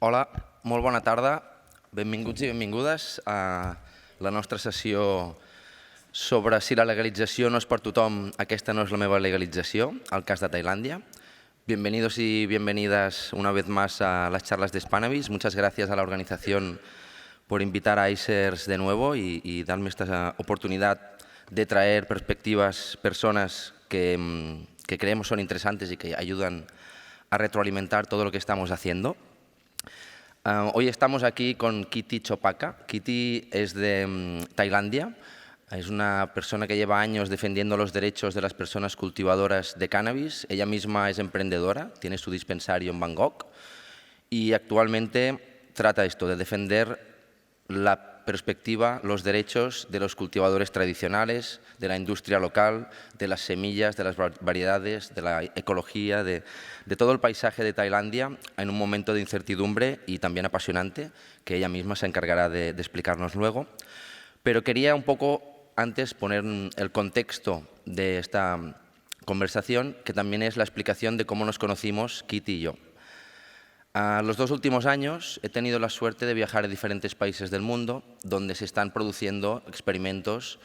Hola, molt bona tarda. Benvinguts i benvingudes a la nostra sessió sobre si la legalització no es per tothom, aquesta no es la meva legalització, al cas de Tailandia. Bienvenidos y bienvenidas una vez más a las charlas de Spannabis. Muchas gracias a la organización por invitar a ICERS de nuevo y darme esta oportunidad de traer perspectivas, personas que creemos son interesantes y que ayudan a retroalimentar todo lo que estamos haciendo. Hoy estamos aquí con Kitty Chopaka. Kitty es de Tailandia. Es una persona que lleva años defendiendo los derechos de las personas cultivadoras de cannabis. Ella misma es emprendedora, tiene su dispensario en Bangkok y actualmente trata esto, de defender la perspectiva, los derechos de los cultivadores tradicionales, de la industria local, de las semillas, de las variedades, de la ecología, de todo el paisaje de Tailandia en un momento de incertidumbre y también apasionante, que ella misma se encargará de explicarnos luego. Pero quería un poco antes poner el contexto de esta conversación, que también es la explicación de cómo nos conocimos Kitty y yo. Los 2 últimos años he tenido la suerte de viajar a diferentes países del mundo donde se están produciendo experimentos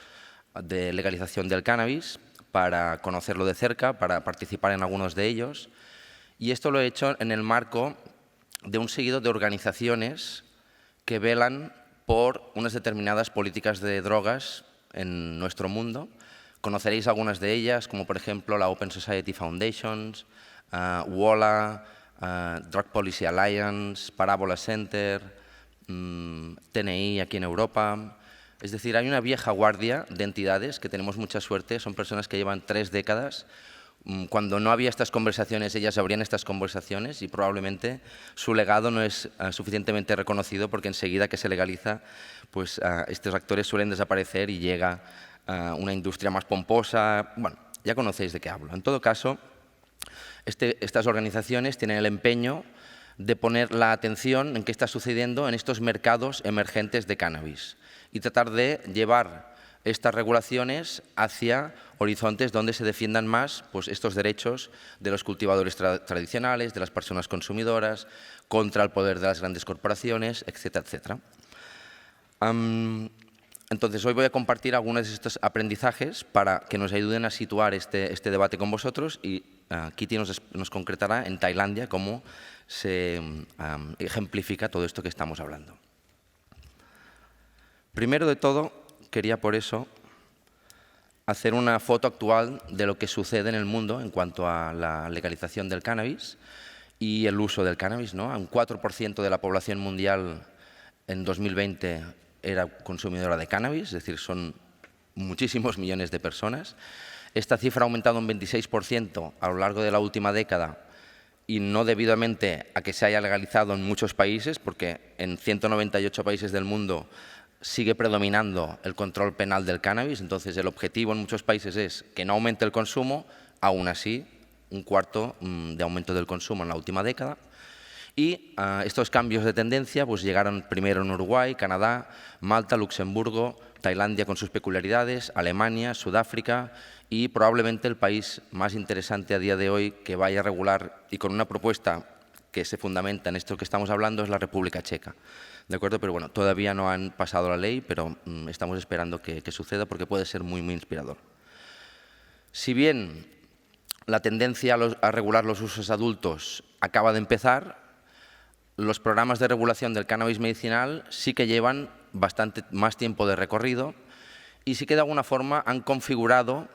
de legalización del cannabis para conocerlo de cerca, para participar en algunos de ellos. Y esto lo he hecho en el marco de un seguido de organizaciones que velan por unas determinadas políticas de drogas en nuestro mundo. Conoceréis algunas de ellas, como por ejemplo la Open Society Foundation, WOLA, Drug Policy Alliance, Parabola Center, TNI aquí en Europa. Es decir, hay una vieja guardia de entidades que tenemos mucha suerte, son personas que llevan 3 décadas. Cuando no había estas conversaciones, ellas abrían estas conversaciones y probablemente su legado no es suficientemente reconocido porque enseguida que se legaliza, pues estos actores suelen desaparecer y llega una industria más pomposa. Bueno, ya conocéis de qué hablo. En todo caso, estas organizaciones tienen el empeño de poner la atención en qué está sucediendo en estos mercados emergentes de cannabis y tratar de llevar estas regulaciones hacia horizontes donde se defiendan más pues, estos derechos de los cultivadores tradicionales, de las personas consumidoras, contra el poder de las grandes corporaciones, etcétera, etcétera. Entonces, hoy voy a compartir algunos de estos aprendizajes para que nos ayuden a situar este debate con vosotros y Kitty nos concretará en Tailandia cómo se ejemplifica todo esto que estamos hablando. Primero de todo, quería por eso hacer una foto actual de lo que sucede en el mundo en cuanto a la legalización del cannabis y el uso del cannabis, ¿no? Un 4% de la población mundial en 2020 era consumidora de cannabis, es decir, son muchísimos millones de personas. Esta cifra ha aumentado un 26% a lo largo de la última década y no debidamente a que se haya legalizado en muchos países, porque en 198 países del mundo sigue predominando el control penal del cannabis. Entonces, el objetivo en muchos países es que no aumente el consumo, aún así, un cuarto de aumento del consumo en la última década. Y estos cambios de tendencia pues, llegaron primero en Uruguay, Canadá, Malta, Luxemburgo, Tailandia con sus peculiaridades, Alemania, Sudáfrica y probablemente el país más interesante a día de hoy que vaya a regular y con una propuesta que se fundamenta en esto que estamos hablando es la República Checa. ¿De acuerdo? Pero bueno, todavía no han pasado la ley, pero estamos esperando que suceda porque puede ser muy, muy inspirador. Si bien la tendencia a regular los usos adultos acaba de empezar, los programas de regulación del cannabis medicinal sí que llevan bastante más tiempo de recorrido y sí que de alguna forma han configurado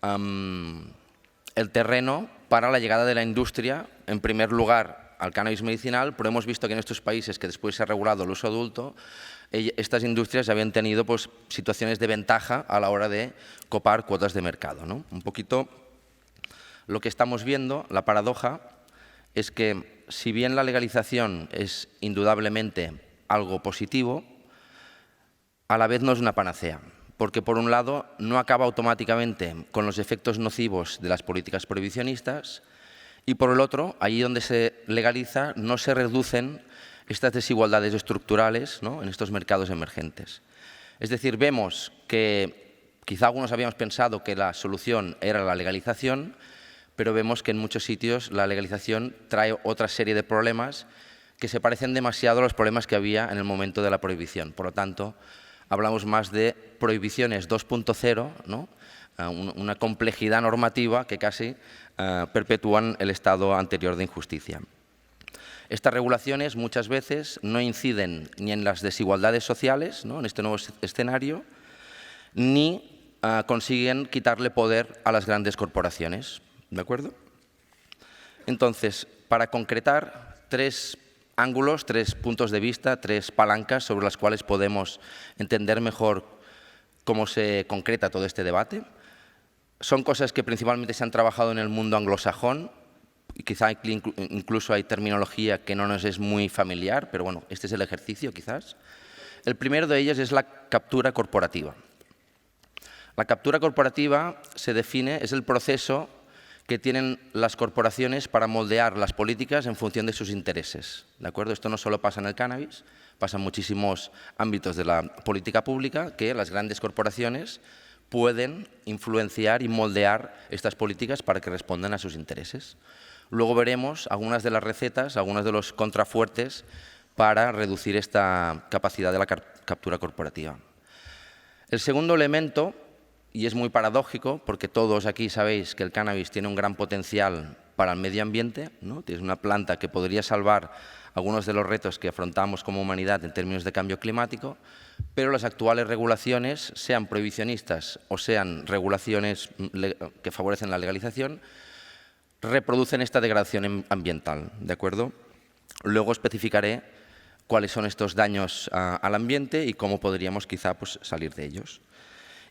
el terreno para la llegada de la industria, en primer lugar al cannabis medicinal, pero hemos visto que en estos países que después se ha regulado el uso adulto, estas industrias habían tenido pues, situaciones de ventaja a la hora de copar cuotas de mercado, ¿no? Un poquito lo que estamos viendo, la paradoja, es que si bien la legalización es indudablemente algo positivo, a la vez no es una panacea, porque por un lado no acaba automáticamente con los efectos nocivos de las políticas prohibicionistas y por el otro, allí donde se legaliza no se reducen estas desigualdades estructurales, ¿no? En estos mercados emergentes. Es decir, vemos que quizá algunos habíamos pensado que la solución era la legalización, pero vemos que en muchos sitios la legalización trae otra serie de problemas que se parecen demasiado a los problemas que había en el momento de la prohibición. Por lo tanto, hablamos más de prohibiciones 2.0, ¿no? Una complejidad normativa que casi perpetúan el estado anterior de injusticia. Estas regulaciones muchas veces no inciden ni en las desigualdades sociales, ¿no?, en este nuevo escenario, ni consiguen quitarle poder a las grandes corporaciones. ¿De acuerdo? Entonces, para concretar, 3 ángulos, 3 puntos de vista, 3 palancas sobre las cuales podemos entender mejor cómo se concreta todo este debate. Son cosas que principalmente se han trabajado en el mundo anglosajón, y quizá incluso hay terminología que no nos es muy familiar, pero bueno, este es el ejercicio quizás. El primero de ellos es la captura corporativa. La captura corporativa se define, es el proceso que tienen las corporaciones para moldear las políticas en función de sus intereses. ¿De acuerdo? Esto no solo pasa en el cannabis, pasa en muchísimos ámbitos de la política pública, que las grandes corporaciones pueden influenciar y moldear estas políticas para que respondan a sus intereses. Luego veremos algunas de las recetas, algunos de los contrafuertes para reducir esta capacidad de la captura corporativa. El segundo elemento, y es muy paradójico, porque todos aquí sabéis que el cannabis tiene un gran potencial para el medio ambiente, ¿no? Es una planta que podría salvar algunos de los retos que afrontamos como humanidad en términos de cambio climático, pero las actuales regulaciones, sean prohibicionistas o sean regulaciones que favorecen la legalización, reproducen esta degradación ambiental, ¿de acuerdo? Luego especificaré cuáles son estos daños al ambiente y cómo podríamos quizá pues, salir de ellos.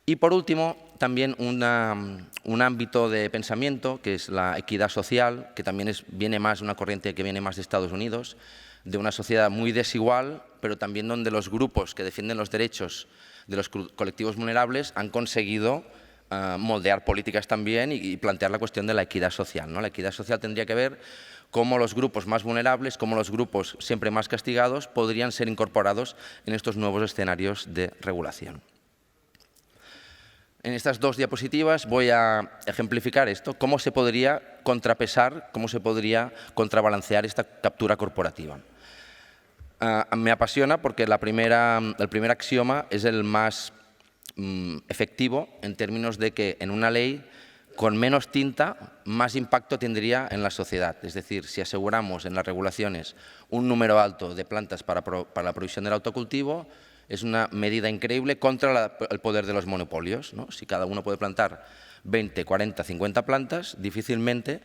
Y por último, también un ámbito de pensamiento, que es la equidad social, que también viene más, una corriente que viene más de Estados Unidos, de una sociedad muy desigual, pero también donde los grupos que defienden los derechos de los colectivos vulnerables han conseguido moldear políticas también y plantear la cuestión de la equidad social, ¿no? La equidad social tendría que ver cómo los grupos más vulnerables, cómo los grupos siempre más castigados podrían ser incorporados en estos nuevos escenarios de regulación. En estas 2 diapositivas voy a ejemplificar esto, cómo se podría contrapesar, cómo se podría contrabalancear esta captura corporativa. Me apasiona porque el primer axioma es el más efectivo en términos de que en una ley con menos tinta más impacto tendría en la sociedad. Es decir, si aseguramos en las regulaciones un número alto de plantas para la provisión del autocultivo, es una medida increíble contra el poder de los monopolios, ¿no? Si cada uno puede plantar 20, 40, 50 plantas, difícilmente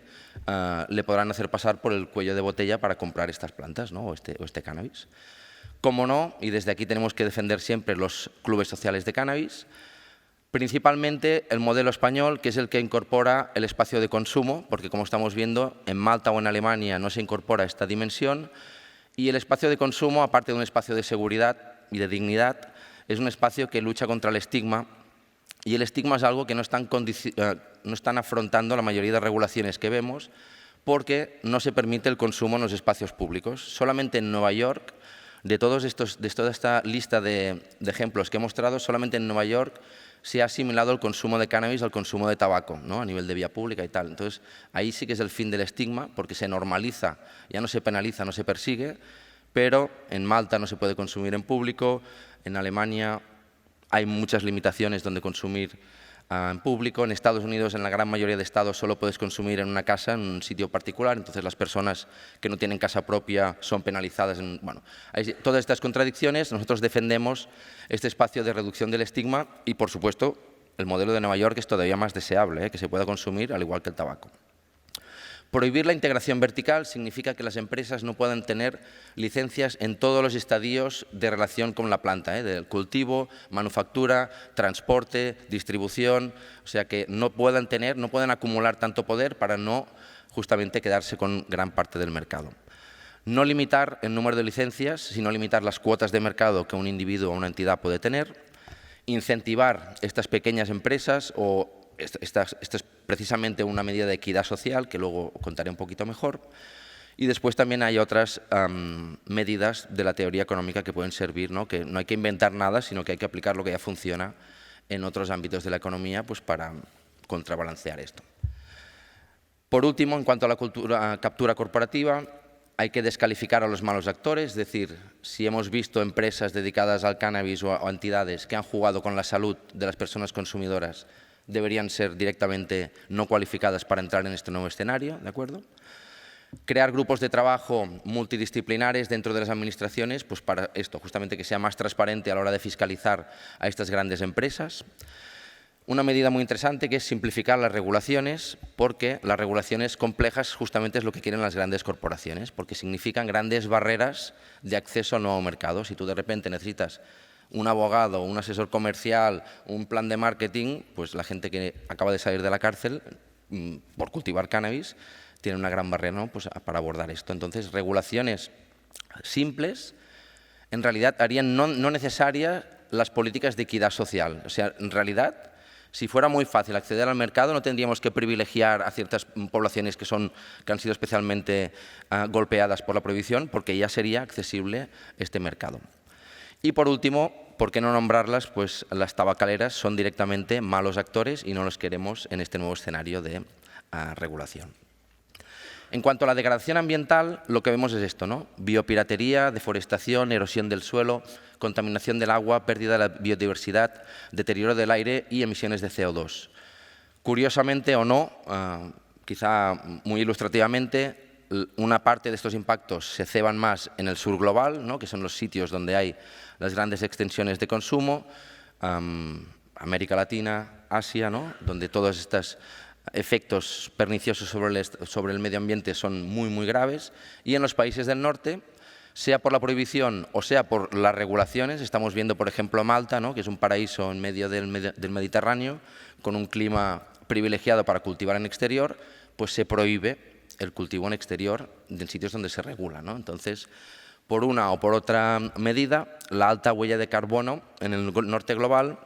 le podrán hacer pasar por el cuello de botella para comprar estas plantas, ¿no? o este cannabis. Como no, y desde aquí tenemos que defender siempre los clubes sociales de cannabis, principalmente el modelo español, que es el que incorpora el espacio de consumo, porque como estamos viendo, en Malta o en Alemania no se incorpora esta dimensión, y el espacio de consumo, aparte de un espacio de seguridad y de dignidad, es un espacio que lucha contra el estigma, y el estigma es algo que no están afrontando la mayoría de regulaciones que vemos, porque no se permite el consumo en los espacios públicos. Solamente en Nueva York, de toda esta lista de ejemplos que he mostrado, solamente en Nueva York se ha asimilado el consumo de cannabis al consumo de tabaco, ¿no? A nivel de vía pública y tal. Entonces, ahí sí que es el fin del estigma, porque se normaliza, ya no se penaliza, no se persigue, pero en Malta no se puede consumir en público, en Alemania hay muchas limitaciones donde consumir en público, en Estados Unidos, en la gran mayoría de estados, solo puedes consumir en una casa, en un sitio particular, entonces las personas que no tienen casa propia son penalizadas. Bueno, hay todas estas contradicciones, nosotros defendemos este espacio de reducción del estigma y, por supuesto, el modelo de Nueva York es todavía más deseable, que se pueda consumir al igual que el tabaco. Prohibir la integración vertical significa que las empresas no puedan tener licencias en todos los estadios de relación con la planta, del cultivo, manufactura, transporte, distribución, o sea que no puedan acumular tanto poder para no justamente quedarse con gran parte del mercado. No limitar el número de licencias, sino limitar las cuotas de mercado que un individuo o una entidad puede tener, incentivar estas pequeñas empresas o esta es precisamente una medida de equidad social, que luego contaré un poquito mejor. Y después también hay otras medidas de la teoría económica que pueden servir, ¿no? Que no hay que inventar nada, sino que hay que aplicar lo que ya funciona en otros ámbitos de la economía pues para contrabalancear esto. Por último, en cuanto a la captura corporativa, hay que descalificar a los malos actores, es decir, si hemos visto empresas dedicadas al cannabis o entidades que han jugado con la salud de las personas consumidoras, deberían ser directamente no cualificadas para entrar en este nuevo escenario, ¿de acuerdo? Crear grupos de trabajo multidisciplinares dentro de las administraciones, pues para esto, justamente que sea más transparente a la hora de fiscalizar a estas grandes empresas. Una medida muy interesante que es simplificar las regulaciones, porque las regulaciones complejas justamente es lo que quieren las grandes corporaciones, porque significan grandes barreras de acceso al nuevo mercado. Si tú de repente necesitas un abogado, un asesor comercial, un plan de marketing, pues la gente que acaba de salir de la cárcel por cultivar cannabis tiene una gran barrera, ¿no? Pues para abordar esto. Entonces, regulaciones simples en realidad harían no necesarias las políticas de equidad social. O sea, en realidad, si fuera muy fácil acceder al mercado, no tendríamos que privilegiar a ciertas poblaciones que han sido especialmente golpeadas por la prohibición, porque ya sería accesible este mercado. Y por último, ¿por qué no nombrarlas? Pues las tabacaleras son directamente malos actores y no los queremos en este nuevo escenario de regulación. En cuanto a la degradación ambiental, lo que vemos es esto, ¿no? Biopiratería, deforestación, erosión del suelo, contaminación del agua, pérdida de la biodiversidad, deterioro del aire y emisiones de CO2. Curiosamente o no, quizá muy ilustrativamente, una parte de estos impactos se ceban más en el sur global, ¿no? Que son los sitios donde hay las grandes extensiones de consumo, América Latina, Asia, ¿no? Donde todos estos efectos perniciosos sobre el medio ambiente son muy graves, y en los países del norte, sea por la prohibición o sea por las regulaciones, estamos viendo, por ejemplo, Malta, ¿no? Que es un paraíso en medio del Mediterráneo, con un clima privilegiado para cultivar en exterior, pues se prohíbe el cultivo en exterior en sitios donde se regula, ¿no? Entonces, por una o por otra medida, la alta huella de carbono en el norte global,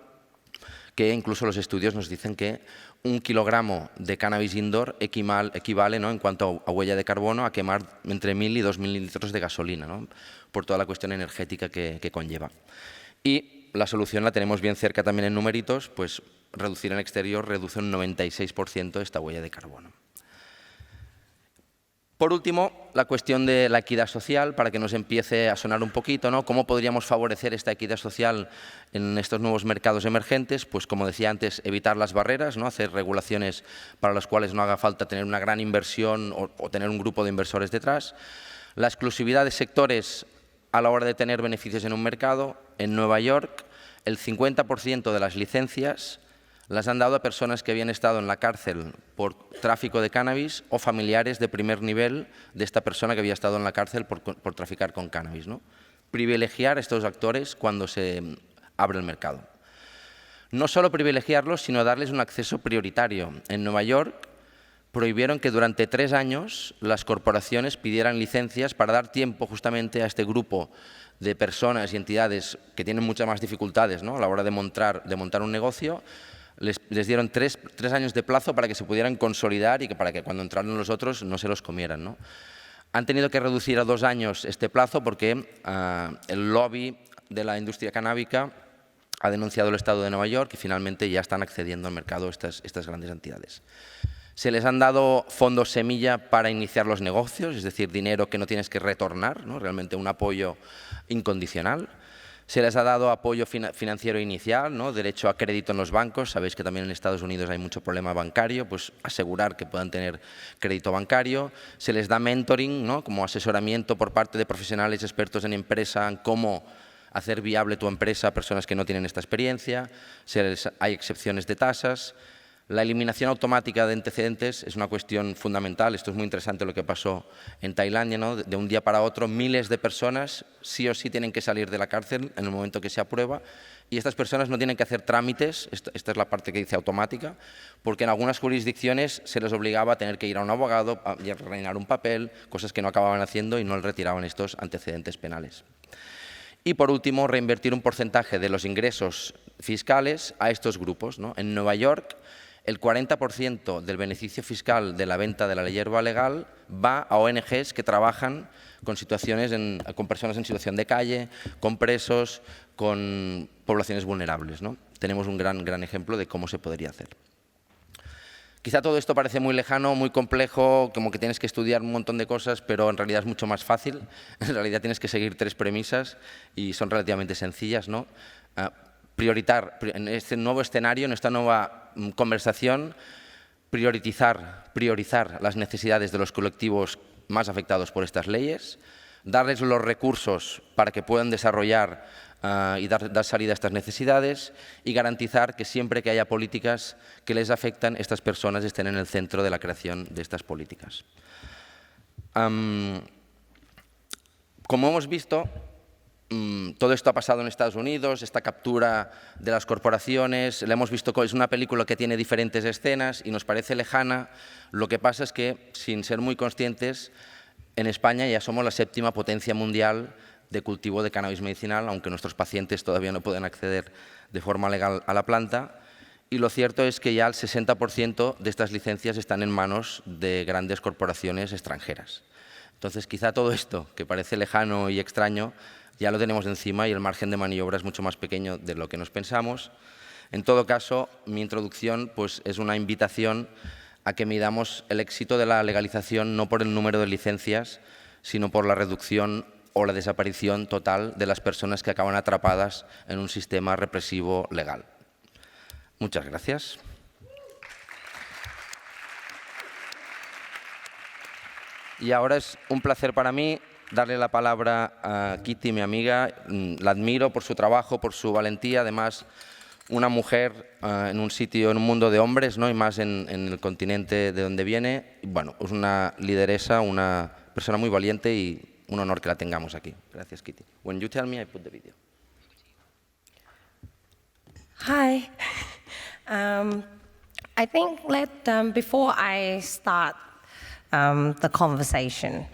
que incluso los estudios nos dicen que 1 kilogramo de cannabis indoor equivale, ¿no? En cuanto a huella de carbono, a quemar entre 1.000 y 2.000 litros de gasolina, ¿no? Por toda la cuestión energética que conlleva. Y la solución la tenemos bien cerca también en numeritos, pues reducir en exterior reduce un 96% esta huella de carbono. Por último, la cuestión de la equidad social, para que nos empiece a sonar un poquito, ¿no? ¿Cómo podríamos favorecer esta equidad social en estos nuevos mercados emergentes? Pues, como decía antes, evitar las barreras, ¿no? Hacer regulaciones para las cuales no haga falta tener una gran inversión o tener un grupo de inversores detrás. La exclusividad de sectores a la hora de tener beneficios en un mercado. En Nueva York, el 50% de las licencias las han dado a personas que habían estado en la cárcel por tráfico de cannabis o familiares de primer nivel de esta persona que había estado en la cárcel por traficar con cannabis, ¿no? Privilegiar a estos actores cuando se abre el mercado. No solo privilegiarlos, sino darles un acceso prioritario. En Nueva York prohibieron que durante 3 años las corporaciones pidieran licencias para dar tiempo justamente a este grupo de personas y entidades que tienen muchas más dificultades, ¿no? A la hora de montar un negocio. Les dieron 3 años de plazo para que se pudieran consolidar y para que cuando entraran los otros no se los comieran, ¿no? Han tenido que reducir a 2 años este plazo porque el lobby de la industria canábica ha denunciado el Estado de Nueva York y finalmente ya están accediendo al mercado estas grandes entidades. Se les han dado fondos semilla para iniciar los negocios, es decir, dinero que no tienes que retornar, ¿no? Realmente un apoyo incondicional. Se les ha dado apoyo financiero inicial, ¿no? Derecho a crédito en los bancos. Sabéis que también en Estados Unidos hay mucho problema bancario, pues asegurar que puedan tener crédito bancario. Se les da mentoring, ¿no? Como asesoramiento por parte de profesionales expertos en empresa en cómo hacer viable tu empresa a personas que no tienen esta experiencia. Hay excepciones de tasas. La eliminación automática de antecedentes es una cuestión fundamental. Esto es muy interesante lo que pasó en Tailandia, ¿no? De un día para otro, miles de personas sí o sí tienen que salir de la cárcel en el momento que se aprueba, y estas personas no tienen que hacer trámites, esta es la parte que dice automática, porque en algunas jurisdicciones se les obligaba a tener que ir a un abogado a rellenar un papel, cosas que no acababan haciendo y no les retiraban estos antecedentes penales. Y por último, reinvertir un porcentaje de los ingresos fiscales a estos grupos, ¿no? En Nueva York, el 40% del beneficio fiscal de la venta de la hierba legal va a ONGs que trabajan con personas en situación de calle, con presos, con poblaciones vulnerables, ¿no? Tenemos un gran ejemplo de cómo se podría hacer. Quizá todo esto parece muy lejano, muy complejo, como que tienes que estudiar un montón de cosas, pero en realidad es mucho más fácil. En realidad tienes que seguir 3 premisas y son relativamente sencillas, ¿no? Priorizar en este nuevo escenario, en esta nueva conversación, priorizar las necesidades de los colectivos más afectados por estas leyes, darles los recursos para que puedan desarrollar y dar salida a estas necesidades y garantizar que siempre que haya políticas que les afectan, estas personas estén en el centro de la creación de estas políticas. Como hemos visto, todo esto ha pasado en Estados Unidos, esta captura de las corporaciones, la hemos visto, es una película que tiene diferentes escenas y nos parece lejana. Lo que pasa es que, sin ser muy conscientes, en España ya somos la 7ª potencia mundial de cultivo de cannabis medicinal, aunque nuestros pacientes todavía no pueden acceder de forma legal a la planta. Y lo cierto es que ya el 60% de estas licencias están en manos de grandes corporaciones extranjeras. Entonces, quizá todo esto, que parece lejano y extraño, ya lo tenemos encima y el margen de maniobra es mucho más pequeño de lo que nos pensamos. En todo caso, mi introducción pues, es una invitación a que midamos el éxito de la legalización no por el número de licencias, sino por la reducción o la desaparición total de las personas que acaban atrapadas en un sistema represivo legal. Muchas gracias. Y ahora es un placer para mí darle la palabra a Kitty, mi amiga. La admiro por su trabajo, por su valentía. Además, una mujer en un sitio, en un mundo de hombres, ¿no? Y más en el continente de donde viene. Bueno, es una lideresa, una persona muy valiente y un honor que la tengamos aquí. Gracias, Kitty. When you tell me, I put the video. Hi. I think before I start the conversation,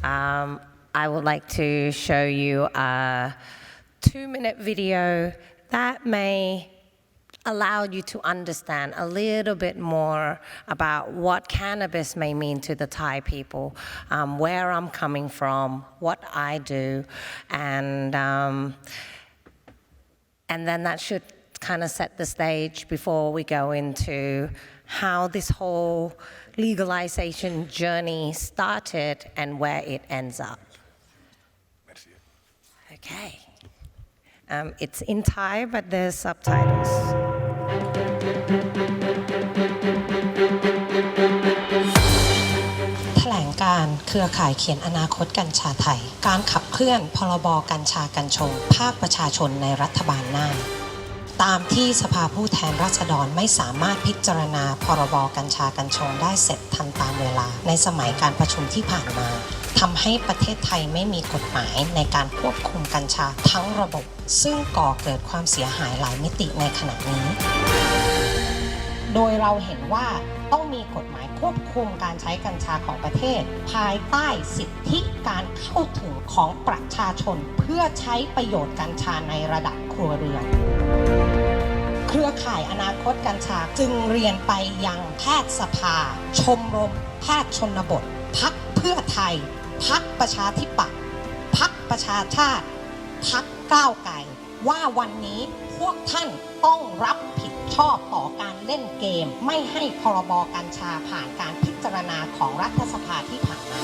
I would like to show you a 2-minute video that may allow you to understand a little bit more about what cannabis may mean to the Thai people, where I'm coming from, what I do, and then that should kind of set the stage before we go into how this whole legalization journey started and where it ends up. Okay. It's in Thai, but there's subtitles. แถลงการณ์เครือข่ายเขียนอนาคตกัญชาไทยการขับเคลื่อนพรบกัญชากัญชงภาคประชาชนในรัฐบาลหน้าตามที่สภาผู้แทนราษฎรไม่สามารถพิจารณาพรบกัญชากัญชงได้เสร็จทันตามเวลาในสมัยการประชุมที่ผ่านมาทำให้ประเทศไทยไม่มีกฎหมายในการควบคุมกัญชาทั้งระบบซึ่งก่อเกิดความเสียหายหลายมิติในขณะนี้โดยเราเห็นว่าต้องมีกฎหมายควบคุมการใช้กัญชาของประเทศภายใต้สิทธิการเข้าถึงของประชาชนเพื่อใช้ประโยชน์กัญชาในระดับครัวเรือนเครือข่ายอนาคตกัญชาจึงเรียนไปยังแพทยสภาชมรมแพทย์ชนบทพรรคเพื่อไทยพรรคประชาธิปัตย์พรรคประชาชาติพรรคก้าวไกลว่าวันนี้พวกท่านต้องรับผิดชอบต่อการเล่นเกมไม่ให้พรบกัญชาผ่านการพิจารณาของรัฐสภาที่ผ่านมา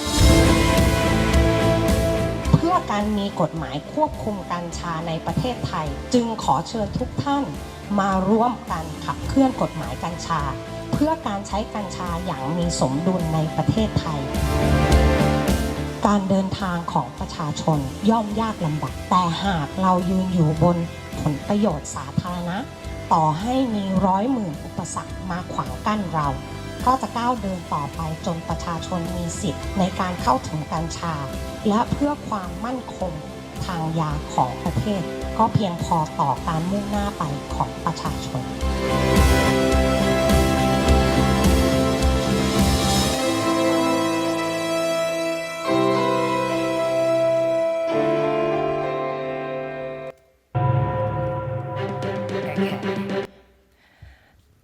เพื่อการมีกฎหมายควบคุมกัญชาในประเทศไทยจึงขอเชิญทุกท่านมาร่วมกันขับเคลื่อนกฎหมายกัญชาเพื่อการใช้กัญชาอย่างมีสมดุลในประเทศไทยการเดินทางของประชาชนย่อมยากลำบากแต่หากเรายืนอยู่บนผลประโยชน์สาธารณะต่อให้มี100,000 อุปสรรคมาขวางกั้นเราก็จะก้าวเดินต่อไปจนประชาชนมีสิทธิ์ในการเข้าถึงกัญชาและเพื่อความมั่นคงทางยาของประเทศก็เพียงพอต่อการมุ่งหน้าไปของประชาชน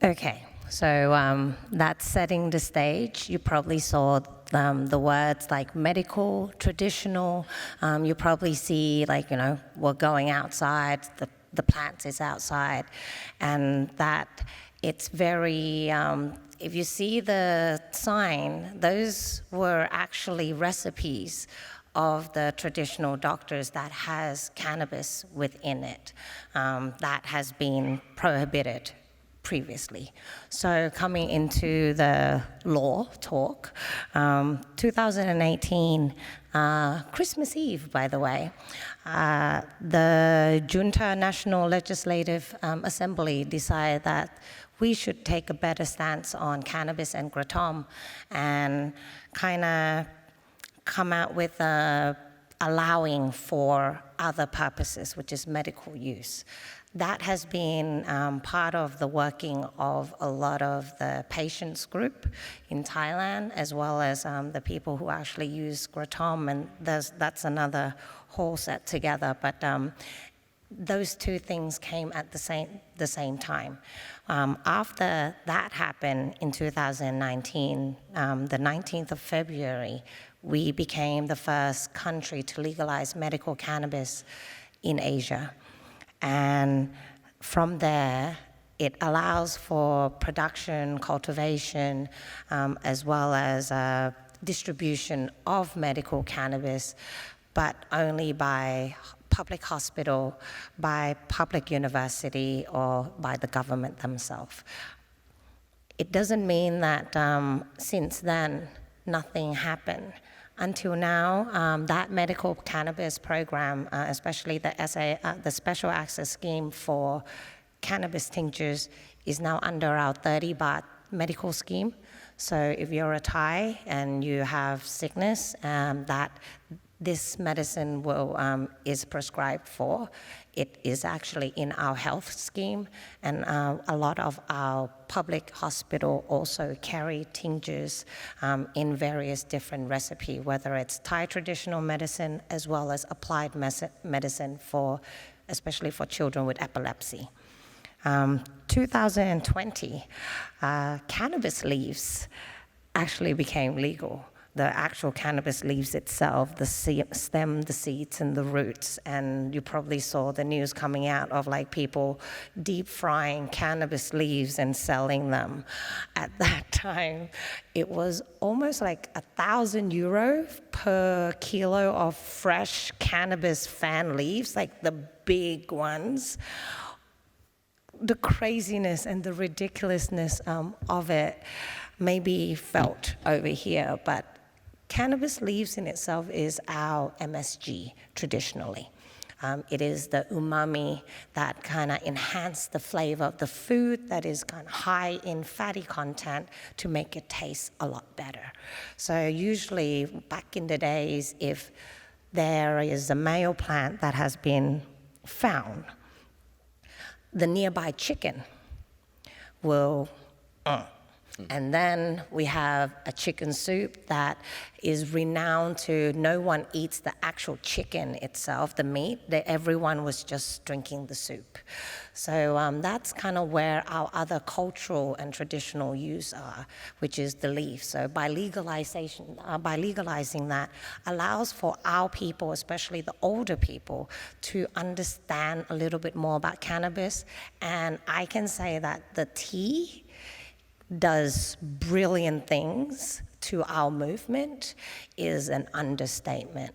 Okay, so that's setting the stage. You probably saw the words like medical, traditional. You probably see we're going outside, the plants is outside, and that it's very, if you see the sign, those were actually recipes of the traditional doctors that has cannabis within it, that has been prohibited previously. So coming into the law talk, 2018, Christmas Eve, by the way, the Junta National Legislative Assembly decided that we should take a better stance on cannabis and kratom and kind of come out with allowing for other purposes, which is medical use. That has been part of the working of a lot of the patients group in Thailand, as well as the people who actually use kratom, and that's another whole set together. But those two things came at the same time. After that happened in 2019, the 19th of February, we became the first country to legalize medical cannabis in Asia. And from there, it allows for production, cultivation, as well as distribution of medical cannabis, but only by public hospital, by public university, or by the government themselves. It doesn't mean that since then, nothing happened. Until now, that medical cannabis program, especially the Special Access Scheme for cannabis tinctures, is now under our 30 baht medical scheme. So if you're a Thai and you have sickness that this medicine is prescribed for, it is actually in our health scheme, and a lot of our public hospital also carry tinctures in various different recipes, whether it's Thai traditional medicine as well as applied medicine especially for children with epilepsy. 2020, cannabis leaves actually became legal. The actual cannabis leaves itself, the stem, the seeds, and the roots. And you probably saw the news coming out of like people deep frying cannabis leaves and selling them. At that time, it was almost like €1,000 per kilo of fresh cannabis fan leaves, like the big ones. The craziness and the ridiculousness of it may be felt over here, but cannabis leaves in itself is our MSG traditionally. It is the umami that kind of enhance the flavor of the food that is kind of high in fatty content to make it taste a lot better. So usually back in the days, if there is a male plant that has been found, the nearby chicken will and then we have a chicken soup that is renowned to no one eats the actual chicken itself, the meat, everyone was just drinking the soup. So that's kind of where our other cultural and traditional use are, which is the leaf. So by legalizing that allows for our people, especially the older people, to understand a little bit more about cannabis. And I can say that the tea does brilliant things to our movement is an understatement,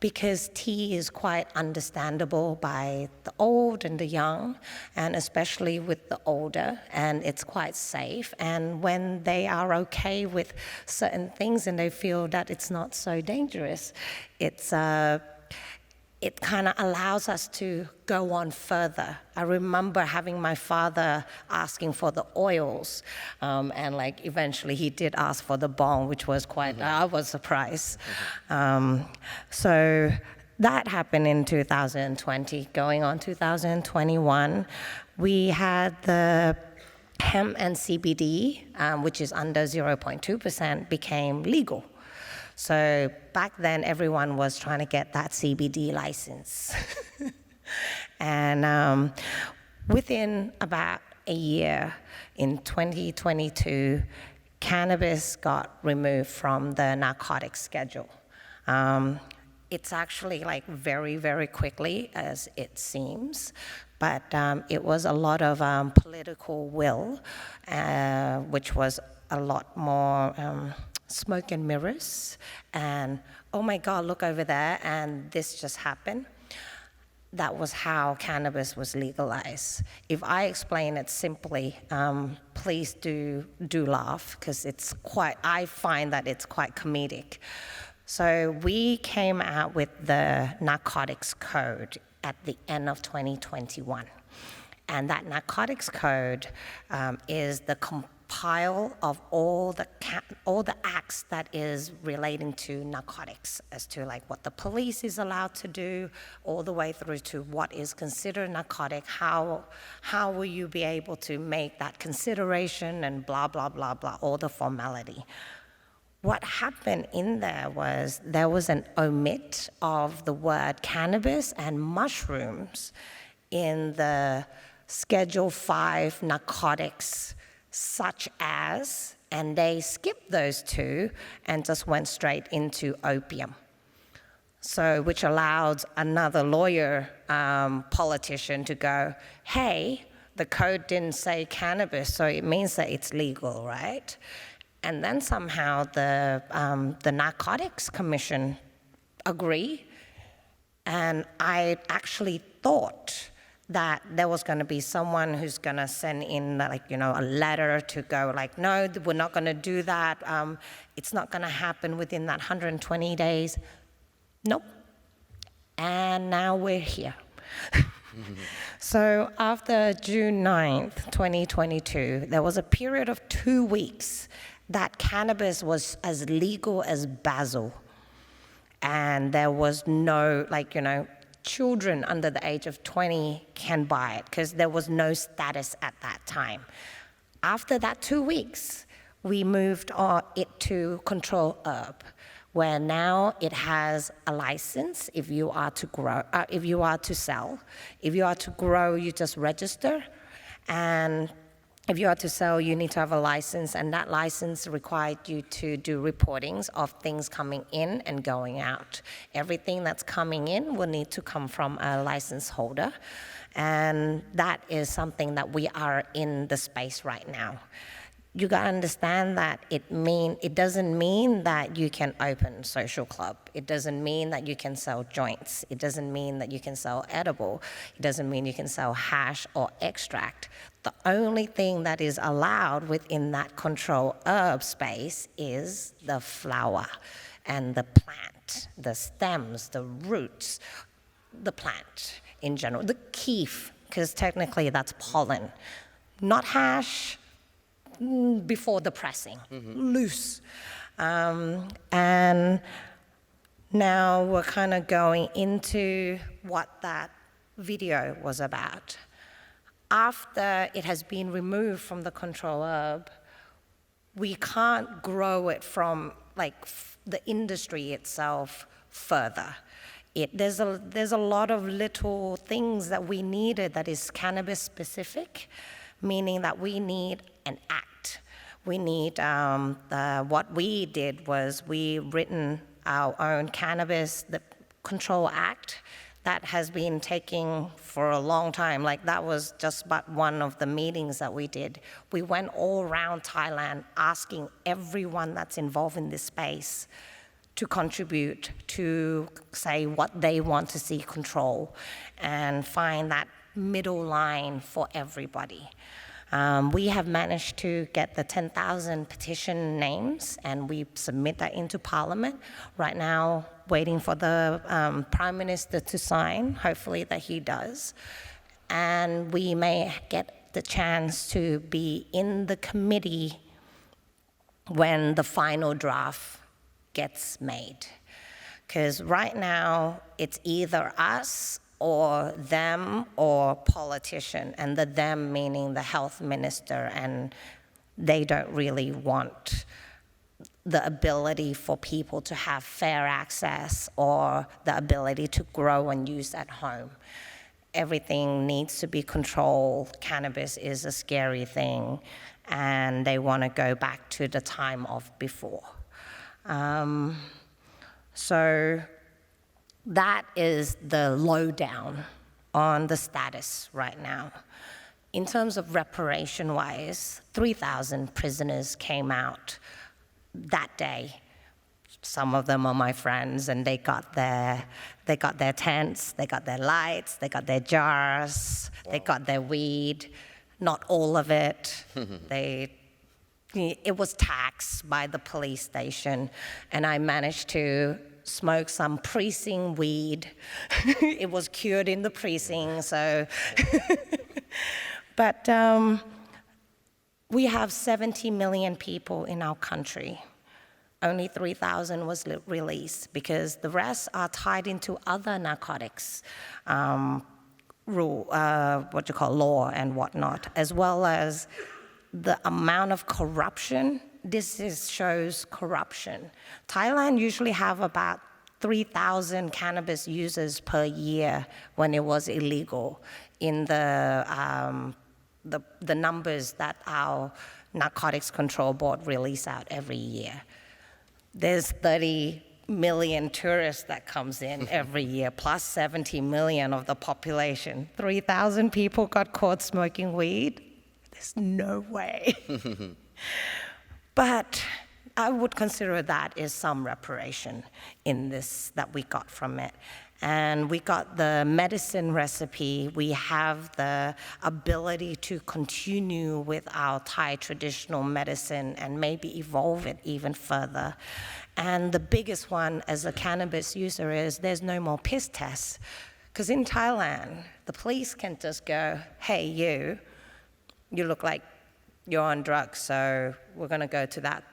because tea is quite understandable by the old and the young, and especially with the older, and it's quite safe. And when they are okay with certain things and they feel that it's not so dangerous, it kind of allows us to go on further. I remember having my father asking for the oils, and like eventually he did ask for the bong, which was quite, I was surprised. So that happened in 2020. Going on 2021, we had the hemp and CBD, which is under 0.2%, became legal. So back then, everyone was trying to get that CBD license. And within about a year, in 2022, cannabis got removed from the narcotics schedule. it's actually like very, very quickly as it seems, but it was a lot of political will, which was a lot more smoke and mirrors, and oh my God, look over there, and this just happened. That was how cannabis was legalized. If I explain it simply, please do laugh, because I find that it's quite comedic. So we came out with the narcotics code at the end of 2021. And that narcotics code is the compile of all the acts that is relating to narcotics, as to like what the police is allowed to do, all the way through to what is considered narcotic, how will you be able to make that consideration, and blah, blah, blah, blah, all the formality. What happened in there was an omit of the word cannabis and mushrooms in the Schedule 5 narcotics, such as, and they skipped those two and just went straight into opium. So, which allowed another lawyer, politician to go, hey, the code didn't say cannabis, so it means that it's legal, right? And then somehow the Narcotics Commission agreed, and I actually thought that there was going to be someone who's going to send in, like, you know, a letter to go like, no, we're not going to do that. It's not going to happen within that 120 days. Nope. And now we're here. So after June 9th, 2022, there was a period of 2 weeks that cannabis was as legal as basil. And there was no, like, you know, children under the age of 20 can buy it, because there was no status at that time. After that 2 weeks, we moved it to control herb, where now it has a license if you are to grow, if you are to sell. If you are to grow, you just register, and if you are to sell, you need to have a license, and that license required you to do reportings of things coming in and going out. Everything that's coming in will need to come from a license holder, and that is something that we are in the space right now. You gotta understand that it doesn't mean that you can open social club. It doesn't mean that you can sell joints. It doesn't mean that you can sell edible. It doesn't mean you can sell hash or extract. The only thing that is allowed within that control herb space is the flower and the plant, the stems, the roots, the plant in general, the keef, because technically that's pollen, not hash, before the pressing, loose. And now we're kind of going into what that video was about. After it has been removed from the control herb, we can't grow it from like the industry itself further. There's a lot of little things that we needed that is cannabis specific, meaning that we need an act. We need, what we did was we written our own cannabis, the Control Act, that has been taking for a long time. Like, that was just but one of the meetings that we did. We went all around Thailand asking everyone that's involved in this space to contribute to say what they want to see control and find that middle line for everybody. We have managed to get the 10,000 petition names, and we submit that into Parliament. Right now, waiting for the Prime Minister to sign, hopefully that he does. And we may get the chance to be in the committee when the final draft gets made. Because right now, it's either us or them or politician, and the them meaning the health minister, and they don't really want the ability for people to have fair access or the ability to grow and use at home. Everything needs to be controlled. Cannabis is a scary thing, and they want to go back to the time of before. So that is the lowdown on the status right now. In terms of reparation-wise, 3,000 prisoners came out that day. Some of them are my friends, and they got their tents, they got their lights, they got their jars, they got their weed. Not all of it. It was taxed by the police station, and I managed to smoke some precinct weed. It was cured in the precinct, so. But we have 70 million people in our country. Only 3,000 was released because the rest are tied into other narcotics law and whatnot, as well as the amount of corruption. This shows corruption. Thailand usually have about 3,000 cannabis users per year when it was illegal in the numbers that our Narcotics Control Board release out every year. There's 30 million tourists that comes in every year, plus 70 million of the population. 3,000 people got caught smoking weed? There's no way. But I would consider that is some reparation in this that we got from it. And we got the medicine recipe. We have the ability to continue with our Thai traditional medicine and maybe evolve it even further. And the biggest one as a cannabis user is there's no more piss tests. Because in Thailand, the police can just go, hey, you look like you're on drugs, so we're gonna go to that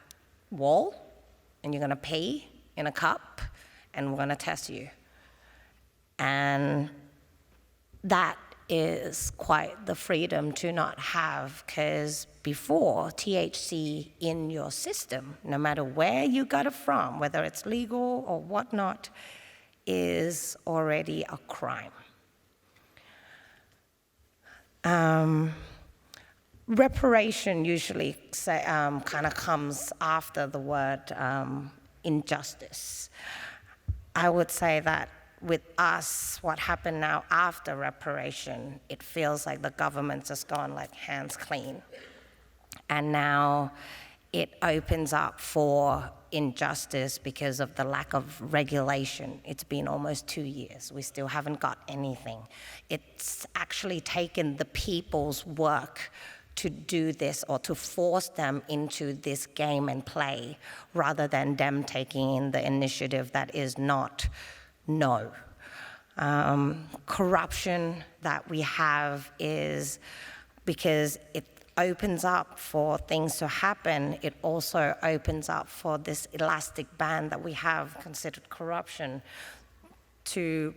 wall, and you're gonna pee in a cup, and we're gonna test you. And that is quite the freedom to not have, because before, THC in your system, no matter where you got it from, whether it's legal or whatnot, is already a crime. Reparation usually kind of comes after the word injustice. I would say that with us, what happened now after reparation, it feels like the government's just gone like hands clean. And now it opens up for injustice because of the lack of regulation. It's been almost 2 years. We still haven't got anything. It's actually taken the people's work to do this or to force them into this game and play rather than them taking in the initiative that is not no. Corruption that we have is because it opens up for things to happen, it also opens up for this elastic band that we have considered corruption to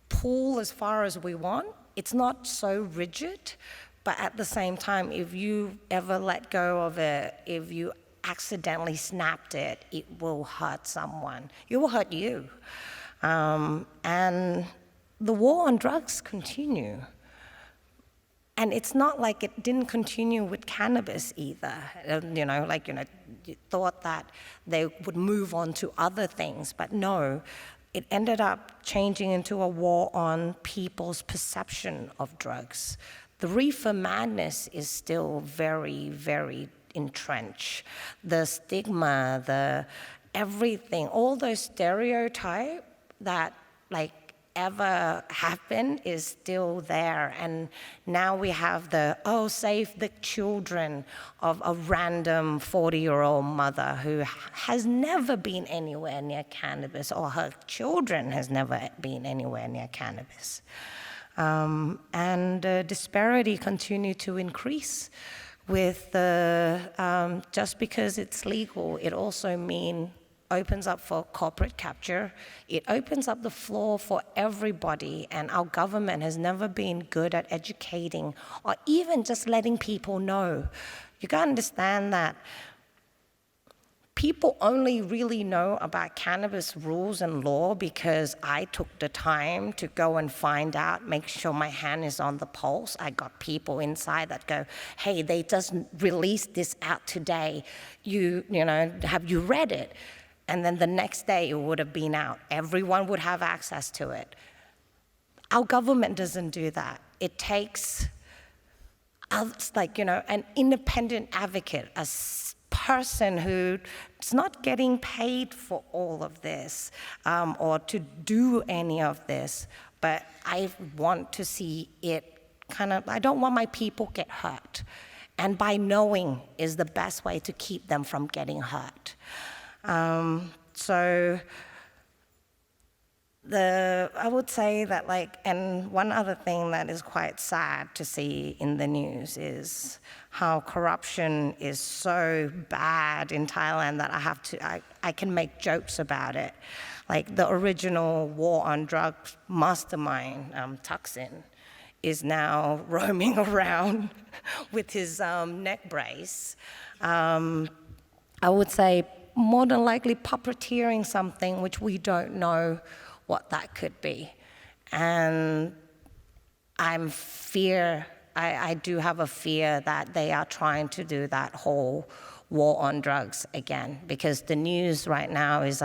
pull as far as we want. It's not so rigid, but at the same time, if you ever let go of it, if you accidentally snapped it, it will hurt someone. It will hurt you. And the war on drugs continue. And it's not like it didn't continue with cannabis either. You thought that they would move on to other things, but no, it ended up changing into a war on people's perception of drugs. The reefer madness is still very, very entrenched. The stigma, the everything, all those stereotypes that ever happened is still there. And now we have save the children of a random 40-year-old mother who has never been anywhere near cannabis, or her children has never been anywhere near cannabis. And the disparity continue to increase with just because it's legal, it also opens up for corporate capture. It opens up the floor for everybody, and our government has never been good at educating or even just letting people know. You gotta understand that people only really know about cannabis rules and law because I took the time to go and find out, make sure my hand is on the pulse. I got people inside that go, hey, they just released this out today. Have you read it? and then the next day it would have been out. Everyone would have access to it. Our government doesn't do that. It takes an independent advocate, a person who's not getting paid for all of this or to do any of this, but I want to see it I don't want my people get hurt. And by knowing is the best way to keep them from getting hurt. So I would say that and one other thing that is quite sad to see in the news is how corruption is so bad in Thailand that I can make jokes about it. Like the original war on drugs mastermind, Thaksin, is now roaming around with his neck brace. I would say more than likely puppeteering something which we don't know what that could be. And I do have a fear that they are trying to do that whole war on drugs again, because the news right now is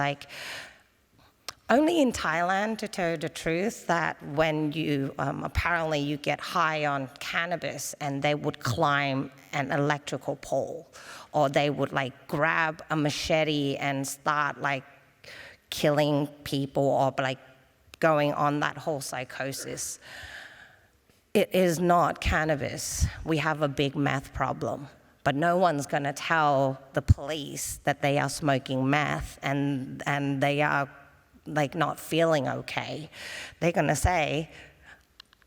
only in Thailand, to tell you the truth, that when you, apparently you get high on cannabis and they would climb an electrical pole, or they would grab a machete and start killing people, or going on that whole psychosis. It is not cannabis. We have a big meth problem, but no one's gonna tell the police that they are smoking meth and they are not feeling okay. They're gonna say,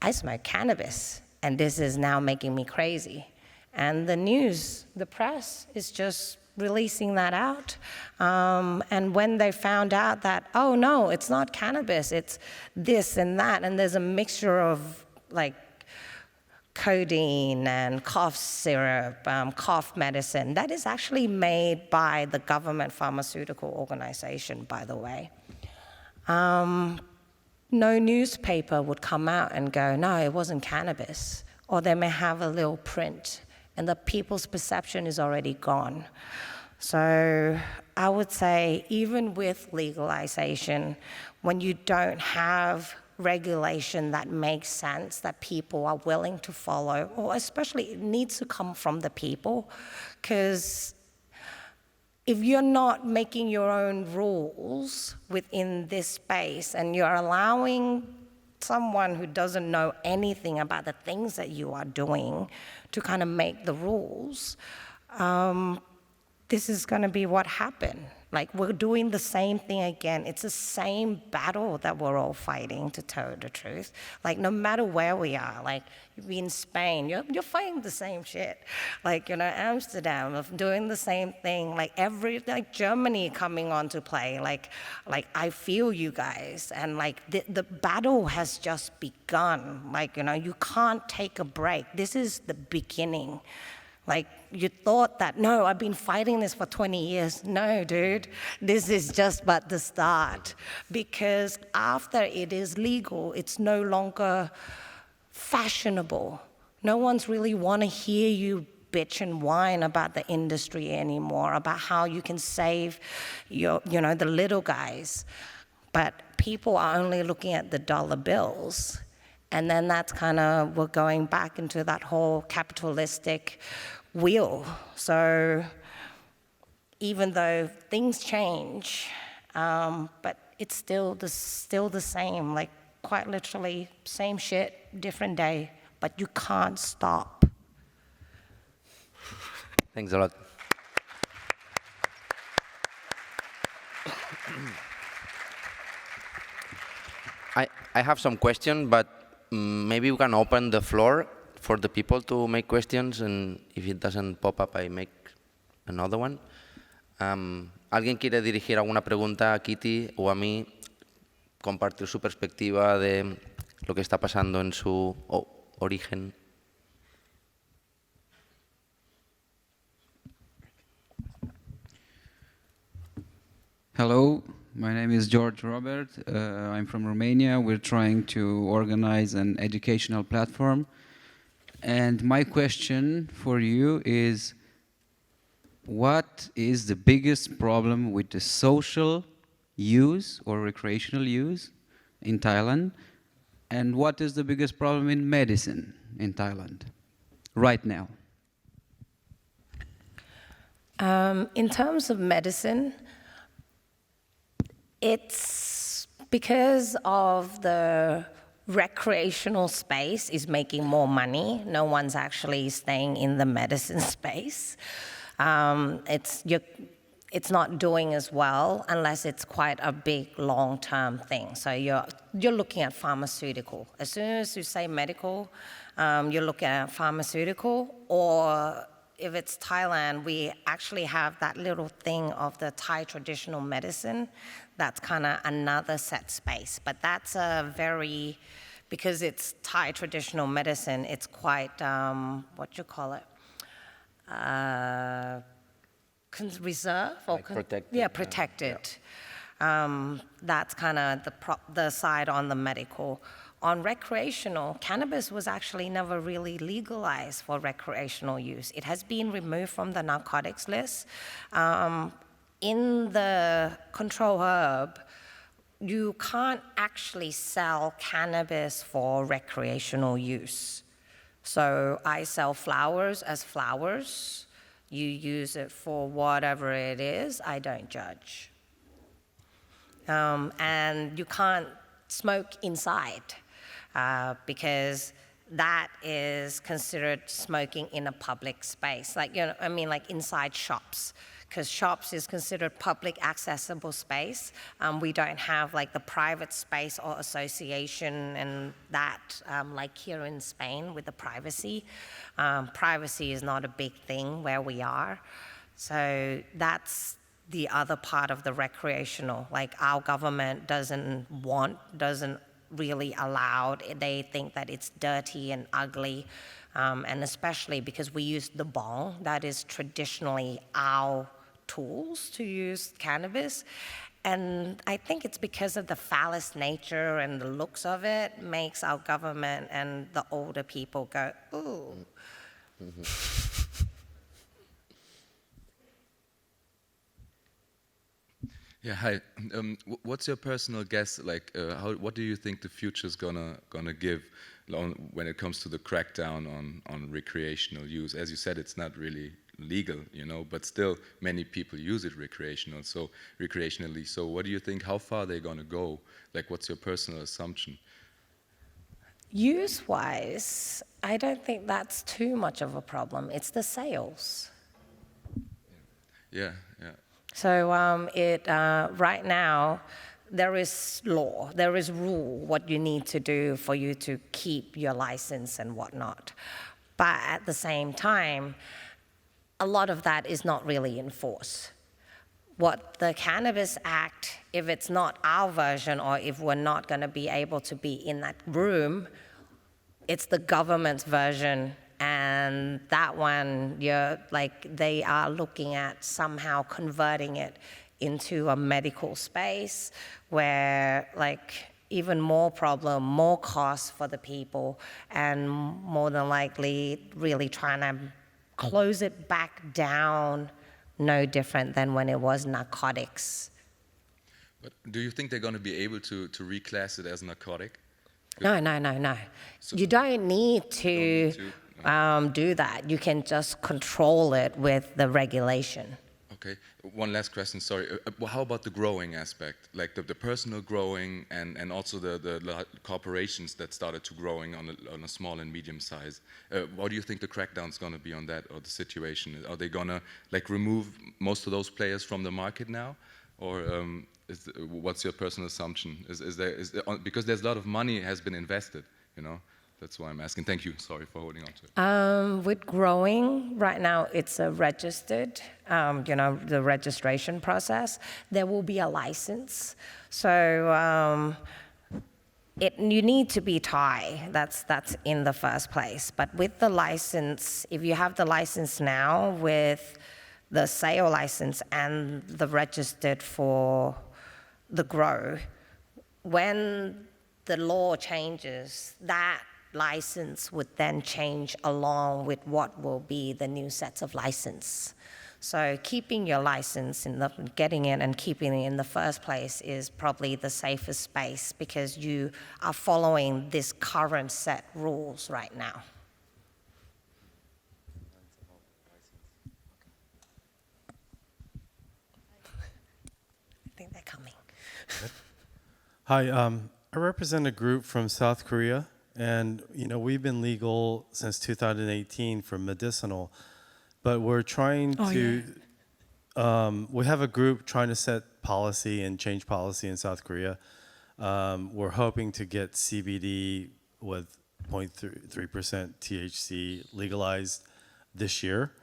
I smoke cannabis and this is now making me crazy. And the news, the press is just releasing that out. And when they found out that, oh no, it's not cannabis, it's this and that, and there's a mixture of codeine and cough syrup, cough medicine, that is actually made by the government pharmaceutical organization, by the way. No newspaper would come out and go, no, it wasn't cannabis. Or they may have a little print, and the people's perception is already gone. So I would say, even with legalization, when you don't have regulation that makes sense, that people are willing to follow, or especially it needs to come from the people, because if you're not making your own rules within this space and you're allowing someone who doesn't know anything about the things that you are doing to make the rules, this is going to be what happened. We're doing the same thing again. It's the same battle that we're all fighting, to tell the truth. No matter where we are, you're in Spain, you're fighting the same shit. Amsterdam, doing the same thing. Germany coming on to play. I feel you guys. And the battle has just begun. You can't take a break. This is the beginning. You thought that, no, I've been fighting this for 20 years. No, dude, this is just but the start. Because after it is legal, it's no longer fashionable. No one's really want to hear you bitch and whine about the industry anymore, about how you can save the little guys. But people are only looking at the dollar bills. And then that's we're going back into that whole capitalistic wheel. So even though things change, but it's still the same, quite literally, same shit, different day, but you can't stop. Thanks a lot. I have some questions, but maybe we can open the floor for the people to make questions, and if it doesn't pop up, I make another one. ¿Alguien quiere dirigir alguna pregunta a Kitty o a mí? Compartir su perspectiva de lo que está pasando en su origen. Hello, my name is George Robert. I'm from Romania. We're trying to organize an educational platform. And my question for you is, what is the biggest problem with the social use or recreational use in Thailand, and what is the biggest problem in medicine in Thailand right now? In terms of medicine, it's because of the recreational space is making more money. No one's actually staying in the medicine space. It's not doing as well unless it's quite a big long-term thing. So you're looking at pharmaceutical. As soon as you say medical, you're looking at pharmaceutical, or if it's Thailand, we actually have that little thing of the Thai traditional medicine. That's kind of another set space. But that's because it's Thai traditional medicine, it's quite, reserved? Or protected. Yeah, protected. That's kind of the side on the medical. On recreational, cannabis was actually never really legalized for recreational use. It has been removed from the narcotics list. In the control herb, you can't actually sell cannabis for recreational use. So I sell flowers as flowers. You use it for whatever it is, I don't judge. And you can't smoke inside. Because that is considered smoking in a public space, like inside shops, because shops is considered public accessible space. We don't have like the private space or association and that, like here in Spain with the privacy. Privacy is not a big thing where we are. So that's the other part of the recreational. Like our government doesn't really allowed. They think that it's dirty and ugly, and especially because we use the bong, that is traditionally our tools to use cannabis. And I think it's because of the phallus nature and the looks of it makes our government and the older people go, ooh. Mm-hmm. Yeah, hi. What's your personal guess? Like, what do you think the future is gonna give when it comes to the crackdown on recreational use? As you said, it's not really legal, but still many people use it recreationally. So what do you think? How far they're gonna go? Like, what's your personal assumption? Use-wise, I don't think that's too much of a problem. It's the sales. Yeah. So right now, there is law, there is rule, what you need to do for you to keep your license and whatnot. But at the same time, a lot of that is not really enforced. What the Cannabis Act, if it's not our version or if we're not going to be able to be in that room, it's the government's version. And that one, they are looking at somehow converting it into a medical space where even more problem, more costs for the people, and more than likely really trying to close it back down, no different than when it was narcotics. But do you think they're going to be able to reclass it as a narcotic? No. So you don't need to do that. You can just control it with the regulation. Okay. One last question, sorry. How about the growing aspect? Like the personal growing and also the corporations that started to growing on a small and medium size. What do you think the crackdown's going to be on that, or the situation? Are they going to remove most of those players from the market now? Or what's your personal assumption? Is there, because there's a lot of money has been invested, That's why I'm asking. Thank you. Sorry for holding on to it. With growing, right now it's a registered, the registration process. There will be a license. So you need to be Thai. That's in the first place. But with the license, if you have the license now with the sale license and the registered for the grow, when the law changes, that license would then change along with what will be the new sets of license. So keeping your license, getting it and keeping it in the first place is probably the safest space because you are following this current set rules right now. I think they're coming. Hi, I represent a group from South Korea, and we've been legal since 2018 for medicinal, but we're trying to. We have a group trying to set policy and change policy in South Korea. We're hoping to get CBD with 0.3% THC legalized this year.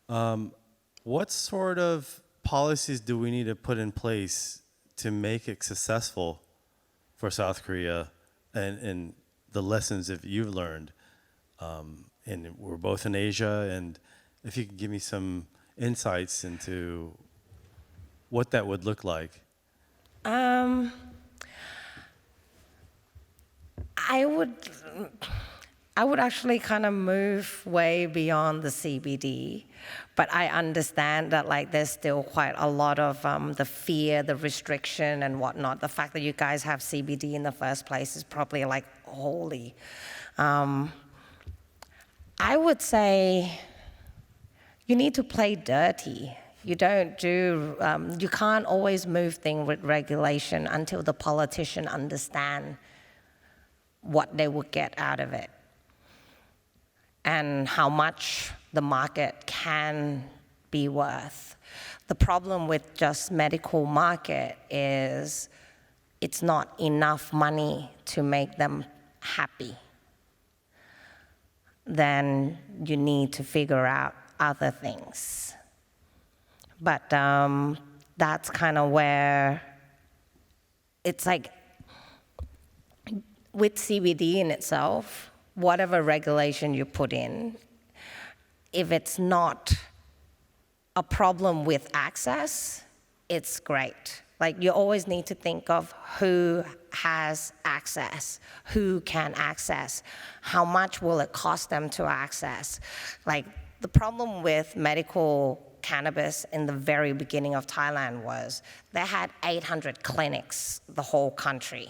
What sort of policies do we need to put in place to make it successful for South Korea and the lessons that you've learned? And we're both in Asia, and if you could give me some insights into what that would look like. I would actually kind of move way beyond the CBD, but I understand that there's still quite a lot of the fear, the restriction and whatnot. The fact that you guys have CBD in the first place is probably holy. I would say you need to play dirty. You can't always move things with regulation until the politician understand what they would get out of it and how much the market can be worth. The problem with just medical market is it's not enough money to make them happy. Then you need to figure out other things. But that's kind of where it's with CBD in itself, whatever regulation you put in, if it's not a problem with access, it's great. You always need to think of who has access, who can access, how much will it cost them to access. The problem with medical cannabis in the very beginning of Thailand was they had 800 clinics, the whole country.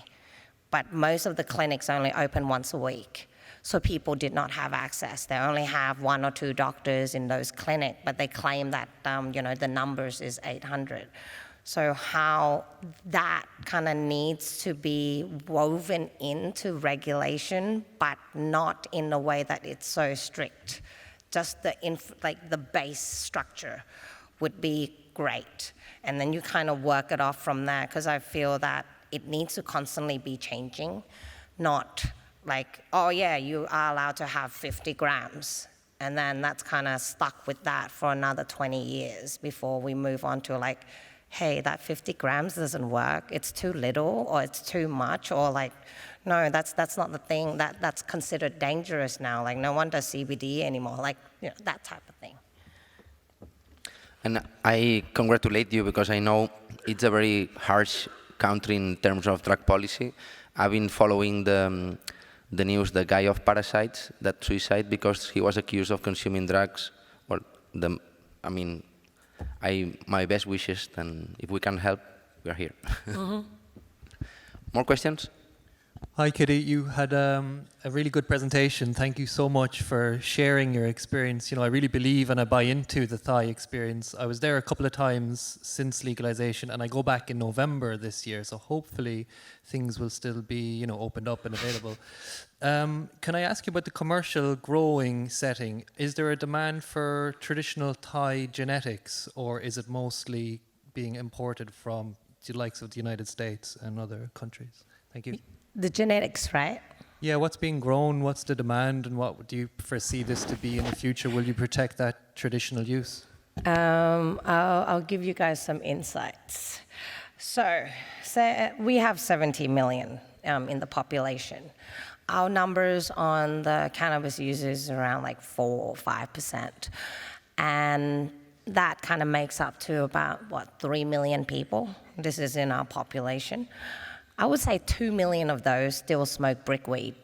But most of the clinics only open once a week. So people did not have access. They only have 1 or 2 doctors in those clinics, but they claim that the numbers is 800. So how that kind of needs to be woven into regulation, but not in a way that it's so strict. Just the base structure would be great. And then you kind of work it off from there, because I feel that it needs to constantly be changing, not oh yeah, you are allowed to have 50 grams. And then that's kind of stuck with that for another 20 years before we move on to hey, that 50 grams doesn't work, it's too little, or it's too much, or no, that's not the thing, that's considered dangerous now. No one does CBD anymore, that type of thing. And I congratulate you because I know it's a very harsh country in terms of drug policy. I've been following the news, the guy of Parasites that suicide because he was accused of consuming drugs. Well, my best wishes, and if we can help, we are here. Mm-hmm. More questions? Hi, Kitty. You had a really good presentation. Thank you so much for sharing your experience. I really believe and I buy into the Thai experience. I was there a couple of times since legalization, and I go back in November this year, so hopefully things will still be, opened up and available. Can I ask you about the commercial growing setting? Is there a demand for traditional Thai genetics, or is it mostly being imported from the likes of the United States and other countries? Thank you. The genetics, right? Yeah, what's being grown, what's the demand, and what do you foresee this to be in the future? Will you protect that traditional use? I'll give you guys some insights. So we have 70 million in the population. Our numbers on the cannabis users around 4 or 5%. And that kind of makes up to about, 3 million people. This is in our population. I would say 2 million of those still smoke brickweed.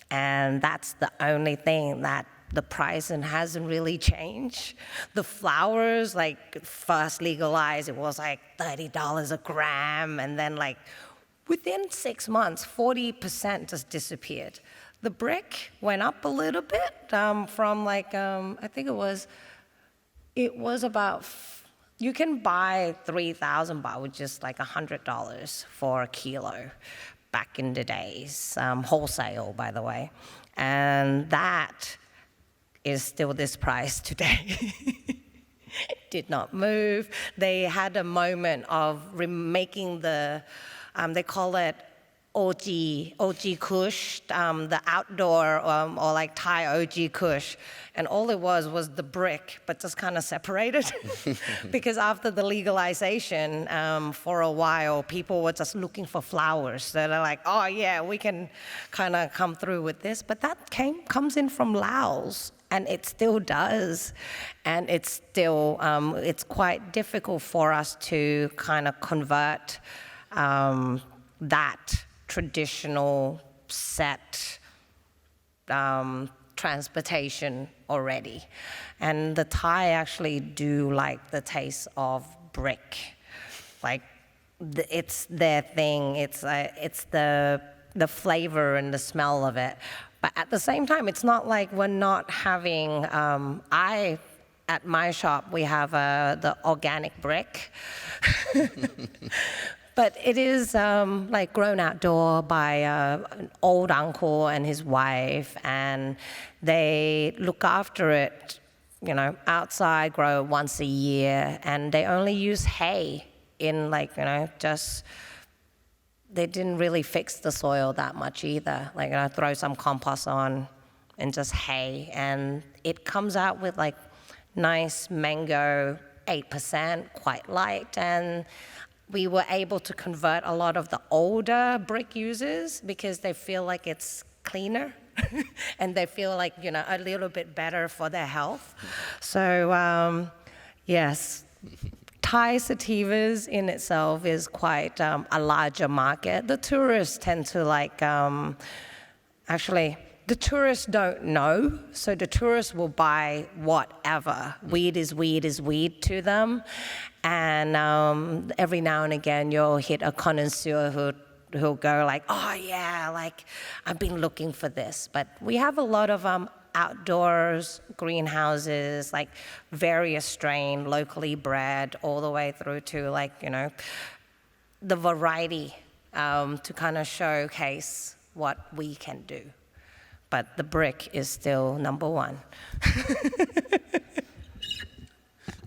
And that's the only thing that the pricing hasn't really changed. The flowers, like first legalized, it was like $30 a gram, and then like within 6 months, 40% just disappeared. The brick went up a little bit from like, I think it was about, you can buy 3,000 baht, which is like $100 for a kilo back in the days, wholesale, by the way. And that is still this price today. It did not move. They had a moment of remaking the, they call it OG Kush, the outdoor or like Thai OG Kush. And all it was the brick, but just kind of separated. Because after the legalization, for a while, people were just looking for flowers. So they're like, oh yeah, we can kind of come through with this. But that comes in from Laos, and it still does. And it's still, it's quite difficult for us to kind of convert that traditional set transportation already. And the Thai actually do like the taste of brick. Like, it's their thing. It's the flavor and the smell of it. But at the same time, it's not like we're not having, at my shop, we have the organic brick. But it is like grown outdoor by an old uncle and his wife, and they look after it, you know, outside, grow once a year, and they only use hay in like, you know, just, they didn't really fix the soil that much either. Like, you know, throw some compost on and just hay, and it comes out with like nice mango, 8%, quite light, and we were able to convert a lot of the older brick users because they feel like it's cleaner and they feel like, you know, a little bit better for their health. So, yes, Thai sativas in itself is quite a larger market. The tourists tend to like, actually, the tourists don't know, so the tourists will buy whatever. Weed is weed is weed to them. And every now and again, you'll hit a connoisseur who'll go like, oh yeah, like I've been looking for this. But we have a lot of outdoors, greenhouses, like various strain, locally bred, all the way through to like, you know, the variety to kind of showcase what we can do. But the brick is still number one.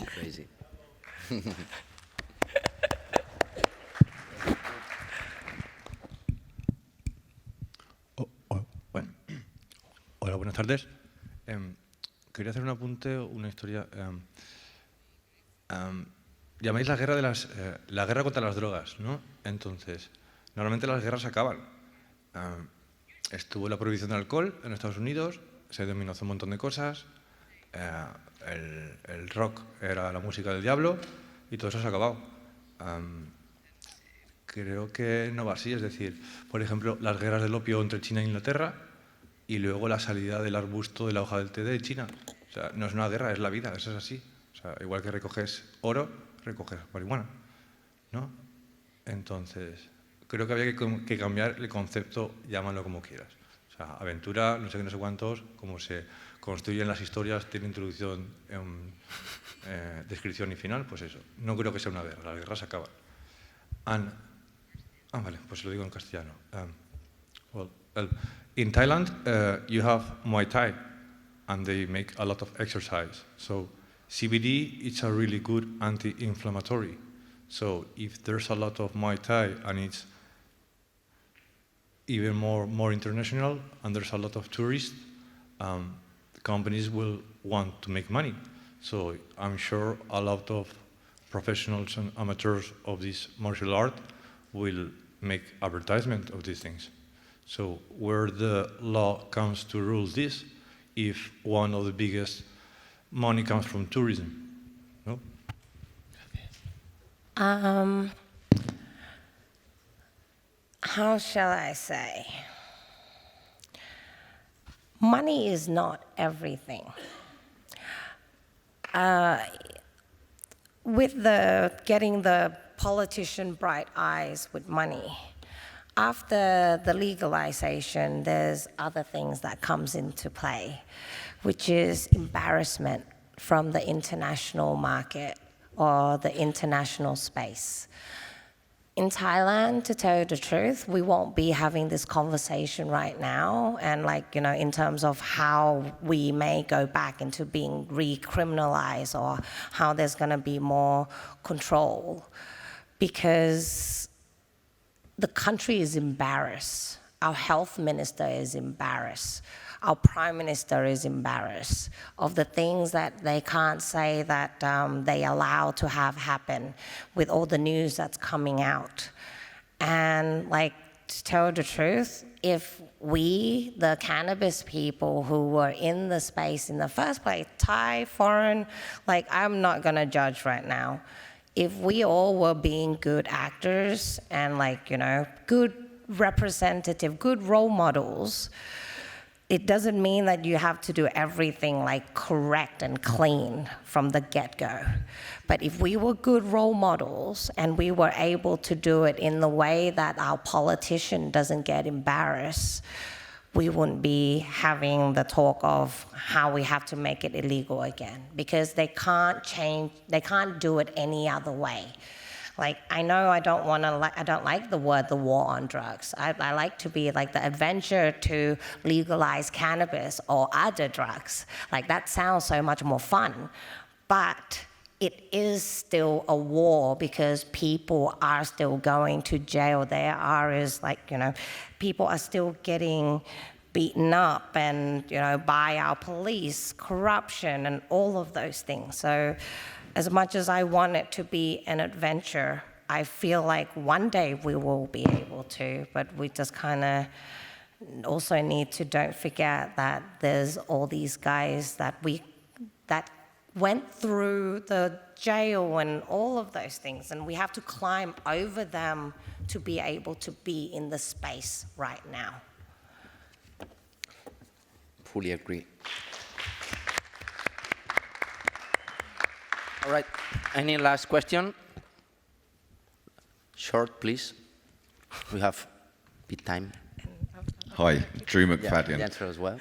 Crazy. Bueno. Hola, buenas tardes. Quería hacer un apunte, una historia. Llamáis la guerra la guerra contra las drogas, ¿no? Entonces, normalmente las guerras acaban. Estuvo la prohibición del alcohol en Estados Unidos, se demonizó un montón de cosas. El rock era la música del diablo y todo eso se ha acabado. Creo que no va así, es decir, por ejemplo, las guerras del opio entre China e Inglaterra y luego la salida del arbusto de la hoja del té de China. O sea, no es una guerra, es la vida, eso es así. O sea, igual que recoges oro, recoges marihuana, ¿no? Entonces, creo que había que cambiar el concepto, llámalo como quieras. O sea, aventura, no sé qué, no sé cuántos, como se construyen las historias, tiene introducción, descripción y final, pues eso. No creo que sea una guerra, las guerras se acaban. Vale, pues lo digo en castellano. In Thailand, you have Muay Thai, and they make a lot of exercise. So CBD is a really good anti-inflammatory. So if there's a lot of Muay Thai and it's even more international, and there's a lot of tourists, companies will want to make money. So I'm sure a lot of professionals and amateurs of this martial art will make advertisement of these things. So where the law comes to rule this, if one of the biggest money comes from tourism, no? How shall I say? money is not everything. With getting the politician bright eyes with money, after the legalization, there's other things that comes into play, which is embarrassment from the international market or the international space. In Thailand, to tell you the truth, we won't be having this conversation right now, and in terms of how we may go back into being recriminalized or how there's gonna be more control, because the country is embarrassed. Our health minister is embarrassed. Our prime minister is embarrassed of the things that they can't say that they allow to have happen with all the news that's coming out. And to tell the truth, if we, the cannabis people who were in the space in the first place, Thai, foreign, I'm not gonna judge right now. If we all were being good actors and good representative, good role models, it doesn't mean that you have to do everything correct and clean from the get-go. But if we were good role models and we were able to do it in the way that our politician doesn't get embarrassed, we wouldn't be having the talk of how we have to make it illegal again, because they can't do it any other way. I know I don't like the word the war on drugs. I like to be the adventure to legalize cannabis or other drugs. That sounds so much more fun. But it is still a war because people are still going to jail. People are still getting beaten up and, by our police, corruption and all of those things. So as much as I want it to be an adventure, I feel like one day we will be able to, but we just kind of also need to don't forget that there's all these guys that went through the jail and all of those things, and we have to climb over them to be able to be in the space right now. Fully agree. All right, any last question? Short, please. We have bit time. Hi, Drew Yeah, McFadden. the answer as well.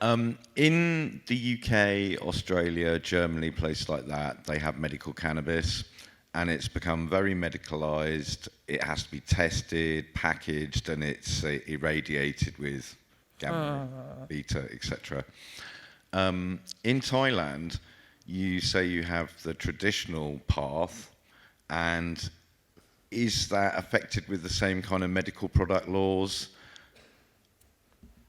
In the UK, Australia, Germany, places like that, they have medical cannabis, and it's become very medicalized. It has to be tested, packaged, and it's irradiated with gamma, beta, etc. In Thailand, you say you have the traditional path, and is that affected with the same kind of medical product laws?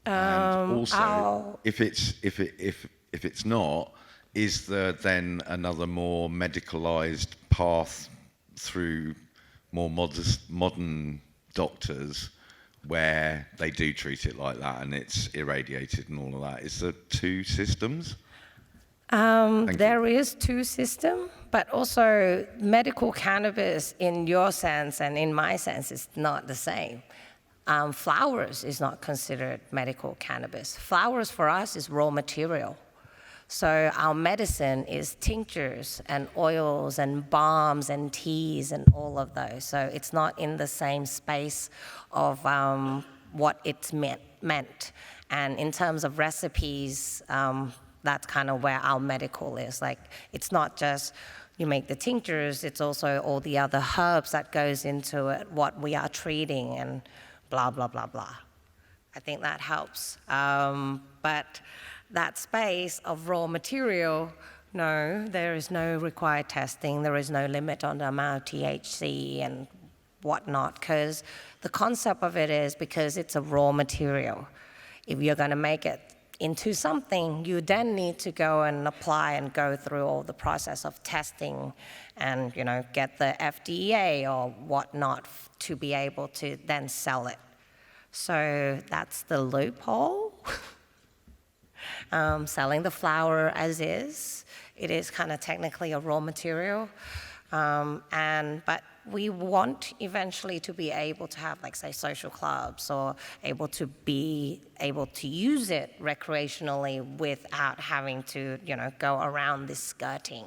And also, if it's not, is there then another more medicalized path through more modern doctors where they do treat it like that and it's irradiated and all of that? Is there two systems? There is two systems, but also medical cannabis in your sense and in my sense is not the same. Flowers is not considered medical cannabis. Flowers for us is raw material. So our medicine is tinctures and oils and balms and teas and all of those. So it's not in the same space of what it's meant. And in terms of recipes, that's kind of where our medical is. It's not just you make the tinctures, it's also all the other herbs that goes into it, what we are treating and blah, blah, blah, blah. I think that helps. But that space of raw material, no, there is no required testing. There is no limit on the amount of THC and whatnot, because the concept of it is because it's a raw material. If you're going to make it into something, you then need to go and apply and go through all the process of testing and, get the FDA or whatnot to be able to then sell it. So that's the loophole. Selling the flower as is. It is kind of technically a raw material. But we want eventually to be able to have, like, say, social clubs, or able to be able to use it recreationally without having to, go around this skirting.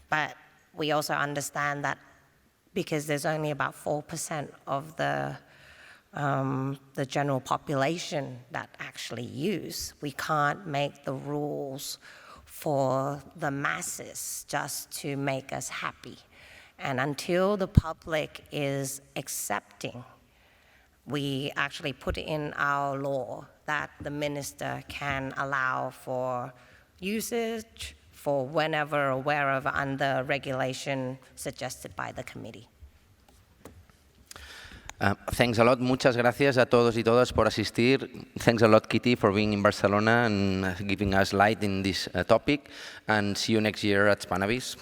But we also understand that because there's only about 4% of the general population that actually use, we can't make the rules for the masses just to make us happy. And until the public is accepting, we actually put in our law that the minister can allow for usage for whenever or wherever under regulation suggested by the committee. Thanks a lot. Muchas gracias a todos y todas por asistir. Thanks a lot, Kitty, for being in Barcelona and giving us light in this topic. And see you next year at Spannabis.